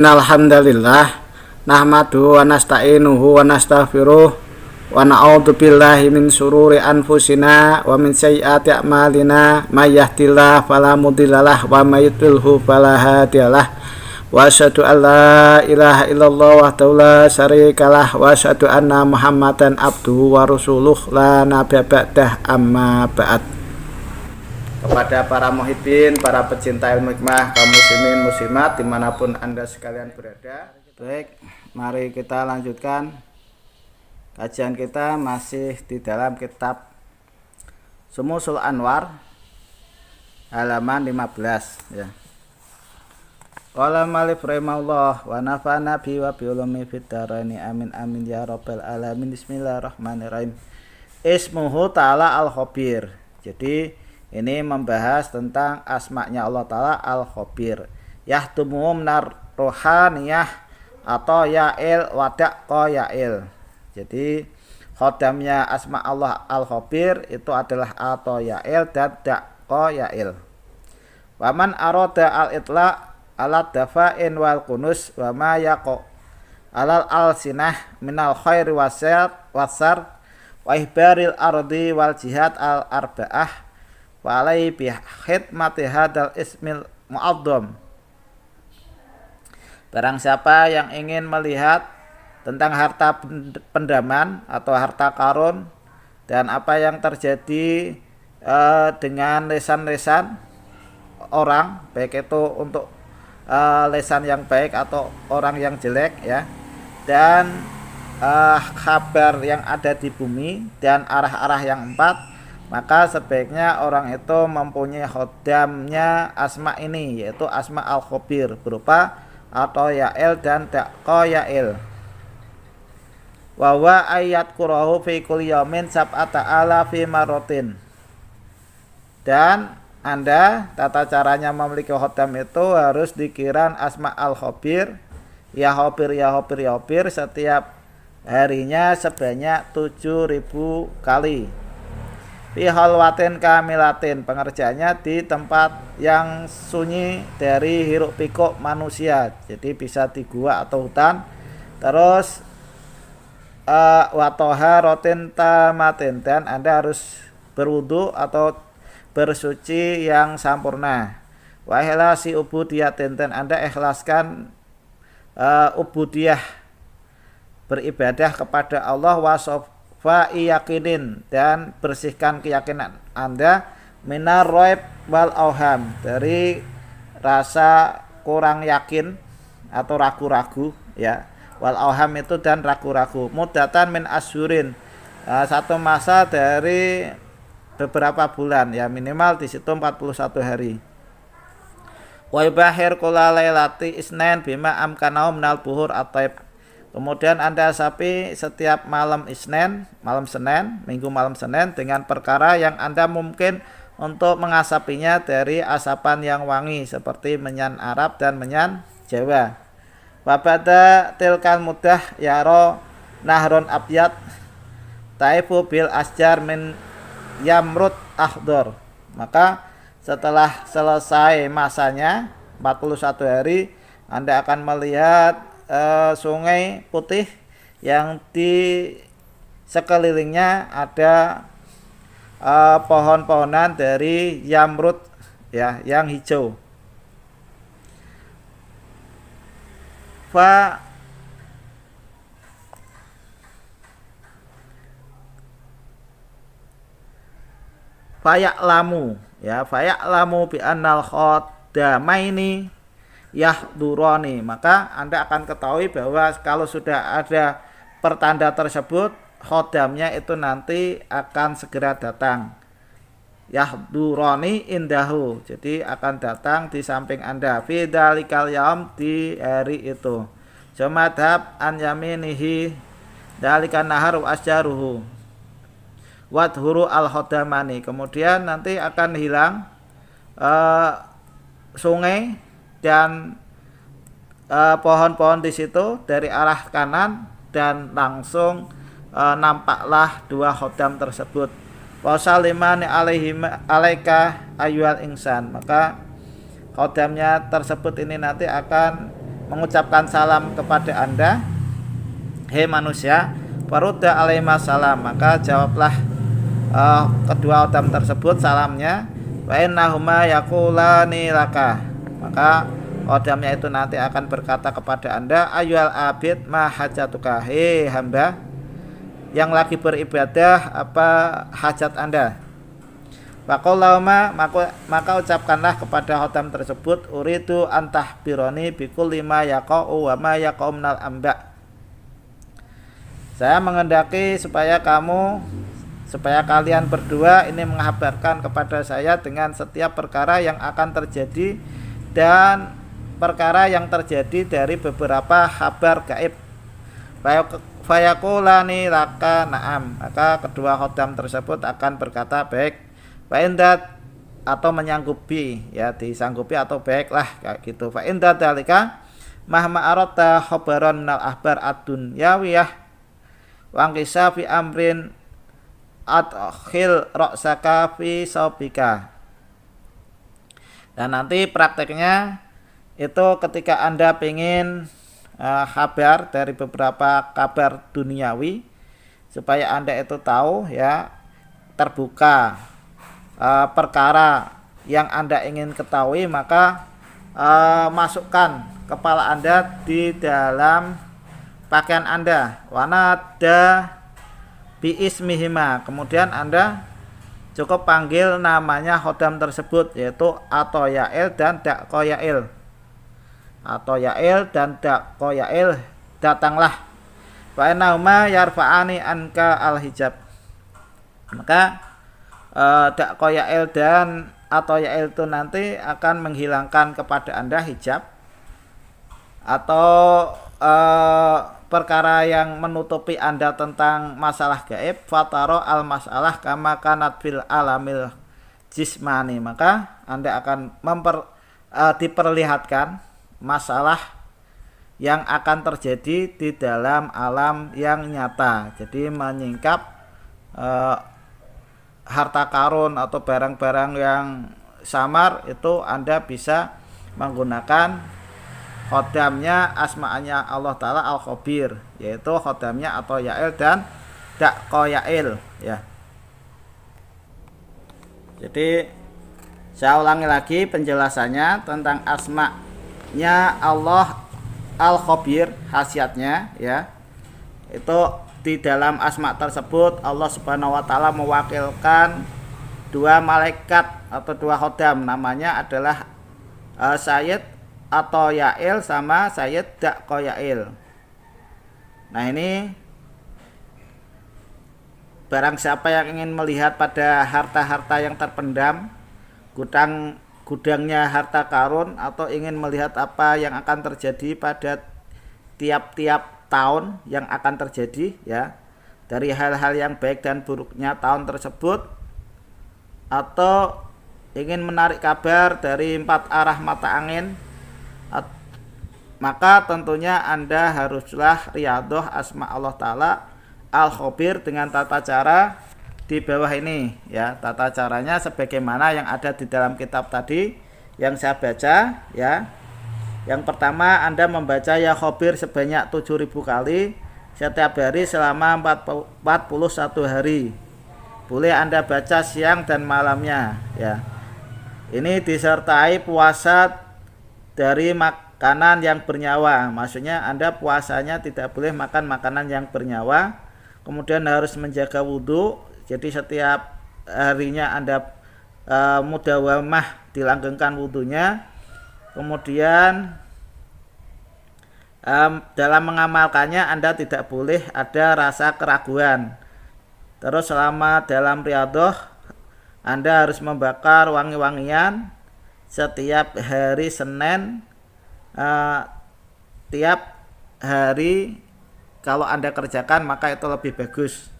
Alhamdulillah nahmaduhu wa nasta'inuhu wa nastaghfiruh wa na'udzu billahi min syururi anfusina wa min sayyiati a'malina may yahdihillahu fala mudhillalah wa may yudhlilhu fala hadiyalah wa asyhadu an la ilaha illallah wahdahu la syarikalah wa asyhadu anna muhammadan abduhu wa rasuluh la nabiyya ba'dah amma ba'd. Kepada para muhibbin, para pecinta ilmu hikmah, kaum muslimin muslimat dimanapun anda sekalian berada. Baik, mari kita lanjutkan kajian kita masih di dalam kitab Syumusul Anwar halaman 15 ya. Qala malif rahimahullah wa nafa'ana bi wa bi ulumi fid dharaini amin amin ya rabbal alamin. Bismillahirrahmanirrahim. Ismuhu ta'ala al-khabir. Jadi ini membahas tentang asma'nya Allah Ta'ala Al-Khabir. Yahtumuhum nar rohaniyah atau ya'il wadak ko ya'il. Jadi khodamnya asma' Allah Al-Khabir itu adalah atau ya'il dan dak ko ya'il. Waman aroda al-itla alat dafa'in wal kunus wa ma yaqo alal al-sinah minal khairi wasar wa ihbaril ardi wal jihad al-arba'ah wa alai bi khidmati hadal ismil mu'azzam. Barang siapa yang ingin melihat tentang harta pendaman atau harta karun dan apa yang terjadi dengan lesan-lesan orang, baik itu untuk lesan yang baik atau orang yang jelek ya, dan kabar yang ada di bumi dan arah-arah yang empat, maka sebaiknya orang itu mempunyai khodamnya asma ini, yaitu asma al-khabir berupa atau ya'il dan daqqa ya'il. Wa wa ayat qurahu fi kulli yaumin sab'ata alafi marotin. Dan Anda tata caranya memiliki khodam itu harus dikiran asma al-khabir ya khabir ya khabir ya khabir setiap harinya sebanyak 7.000 kali. Fi halwatin kamilatin, pengerjaannya di tempat yang sunyi dari hiruk pikuk manusia, jadi bisa di gua atau hutan. Terus watoha rotin tamatin, dan Anda harus berwudu atau bersuci yang sampurna. Wa ikhlasi ubudiyatin, dan Anda ikhlaskan ubudiyah beribadah kepada Allah. Fa'i yakinin, dan bersihkan keyakinan Anda minar roib wal auham, dari rasa kurang yakin atau ragu-ragu ya, wal auham itu dan ragu-ragu. Mudatan min asyurin, satu masa dari beberapa bulan ya, minimal di situ 41 hari. Wa yubahir kula lailati isnain bima amkanau minal buhur at-taib. Kemudian Anda asapi setiap malam Isnin, malam Senin, minggu malam Senin dengan perkara yang Anda mungkin untuk mengasapinya dari asapan yang wangi seperti menyan Arab dan menyan Jawa. Wabada tilkal mudah yaro nahrun abyad taifu bil asjar min yamrut ahdor. Maka setelah selesai masanya 41 hari, Anda akan melihat sungai putih yang di sekelilingnya ada pohon-pohonan dari yamrut ya, yang hijau. Fayaklamu ya, fayaklamu bi annal khodamaini yahdurani, maka Anda akan ketahui bahwa kalau sudah ada pertanda tersebut, khodamnya itu nanti akan segera datang. Yahdurani indahu, jadi akan datang di samping Anda. Fi dalikal yaum, di hari itu. Jamadhab an yaminihi dalikan nahar wa asjaruhu wadhuru al khodamani. Kemudian nanti akan hilang sungai dan pohon-pohon di situ dari arah kanan, dan langsung nampaklah dua khodam tersebut. Wasalimani alaika ayyuhal insan, maka khodamnya tersebut ini nanti akan mengucapkan salam kepada Anda, hei manusia, farudda alaihima salam, maka jawablah kedua khodam tersebut salamnya, wa innahuma yaqulani laka, maka khodamnya itu nanti akan berkata kepada Anda, ayyuhal abid ma hajatuka, hei hamba yang lagi beribadah, apa hajat Anda? Faqallauma, maka ucapkanlah kepada khodam tersebut, uridu antahbironi bikul lima yaqa'u wa ma yaqa'u minal amba, saya menghendaki supaya kalian berdua ini menghabarkan kepada saya dengan setiap perkara yang akan terjadi dan perkara yang terjadi dari beberapa kabar gaib. Fayaqulani laka na'am, maka kedua khodam tersebut akan berkata baik, fa'indat, atau menyanggupi, ya disanggupi atau baiklah kayak gitu. Fa'indat dalika mahma arata khobaron minal ahbar ad-dunyawiyah wangkisa fi amrin adkhil ra'saka fi saubika. Dan nanti prakteknya itu ketika Anda ingin kabar dari beberapa kabar duniawi, supaya Anda itu tahu, ya, terbuka perkara yang Anda ingin ketahui, maka masukkan kepala Anda di dalam pakaian Anda, wanada bi ismihima, kemudian Anda cukup panggil namanya khodam tersebut, yaitu atau Ya'il dan Daqoyail. Atau Ya'il dan Daqoyail datanglah, fa innahuma yarfa'ani anka al-hijab, maka Daqoyail dan atau Ya'il itu nanti akan menghilangkan kepada Anda hijab atau perkara yang menutupi Anda tentang masalah gaib. Fataro al masalah kama kanat fil alamil jismani, maka Anda akan diperlihatkan masalah yang akan terjadi di dalam alam yang nyata. Jadi menyingkap harta karun atau barang-barang yang samar, itu Anda bisa menggunakan khodamnya asma'nya Allah Ta'ala Al-Khabir, yaitu khodamnya atau Ya'il dan Daqoyail, ya. Jadi saya ulangi lagi penjelasannya tentang asma'nya Allah Al-Khabir, khasiatnya, ya. Itu di dalam asma tersebut Allah Subhanahu wa taala mewakilkan dua malaikat atau dua khodam, namanya adalah Sayyid atau Ya'il sama Sayyid Daqoyail. Nah, ini barang siapa yang ingin melihat pada harta-harta yang terpendam, gudangnya harta karun, atau ingin melihat apa yang akan terjadi pada tiap-tiap tahun yang akan terjadi, ya, dari hal-hal yang baik dan buruknya tahun tersebut, atau ingin menarik kabar dari 4 arah mata angin, maka tentunya Anda haruslah riyadhah asma Allah Ta'ala Al-Khabir dengan tata cara di bawah ini, ya. Tata caranya sebagaimana yang ada di dalam kitab tadi yang saya baca, ya. Yang pertama, Anda membaca ya Khabir sebanyak 7.000 kali setiap hari selama 41 hari. Boleh Anda baca siang dan malamnya, ya. Ini disertai puasa dari makanan yang bernyawa, maksudnya Anda puasanya tidak boleh makan makanan yang bernyawa. Kemudian harus menjaga wudhu, jadi setiap harinya Anda mudawamah dilanggengkan wudhunya. Kemudian dalam mengamalkannya Anda tidak boleh ada rasa keraguan. Terus selama dalam riyadhah Anda harus membakar wangi-wangian setiap hari Senin, tiap hari. Kalau Anda kerjakan maka itu lebih bagus.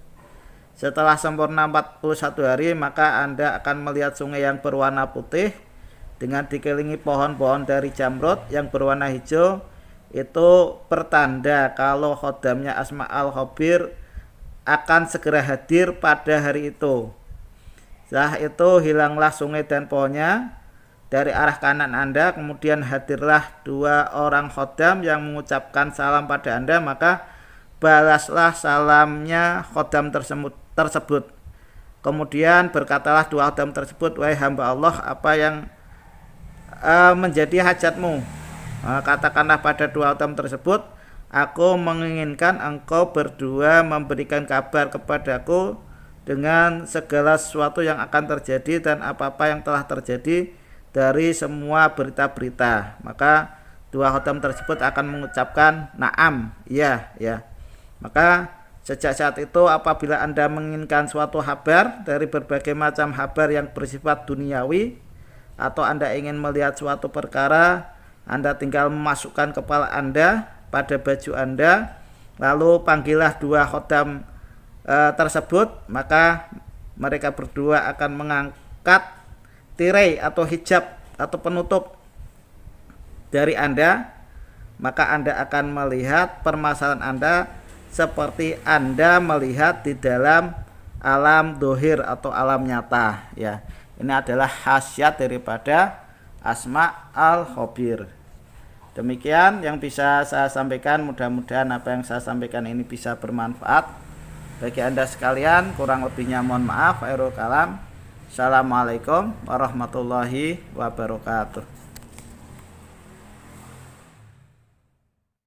Setelah sempurna 41 hari, maka Anda akan melihat sungai yang berwarna putih dengan dikelilingi pohon-pohon dari jamrud yang berwarna hijau. Itu pertanda kalau khodamnya Asma Al-Khabir akan segera hadir pada hari itu. Setelah itu hilanglah sungai dan pohonnya, dari arah kanan Anda, kemudian hadirlah 2 orang khodam yang mengucapkan salam pada Anda, maka balaslah salamnya khodam tersebut. Kemudian berkatalah 2 khodam tersebut, wahai hamba Allah, apa yang menjadi hajatmu? Katakanlah pada 2 khodam tersebut, aku menginginkan engkau berdua memberikan kabar kepadaku dengan segala sesuatu yang akan terjadi dan apa-apa yang telah terjadi dari semua berita-berita. Maka 2 khodam tersebut akan mengucapkan na'am, iya, ya. Maka sejak saat itu apabila Anda menginginkan suatu kabar dari berbagai macam kabar yang bersifat duniawi, atau Anda ingin melihat suatu perkara, Anda tinggal memasukkan kepala Anda pada baju Anda, lalu panggillah 2 khodam tersebut, maka mereka berdua akan mengangkat tirai atau hijab atau penutup dari Anda, maka Anda akan melihat permasalahan Anda seperti Anda melihat di dalam alam dohir atau alam nyata, ya. Ini adalah khasiat daripada Asma al-Khabir. Demikian yang bisa saya sampaikan, mudah-mudahan apa yang saya sampaikan ini bisa bermanfaat bagi Anda sekalian. Kurang lebihnya mohon maaf. Khairul kalam. Assalamualaikum warahmatullahi wabarakatuh.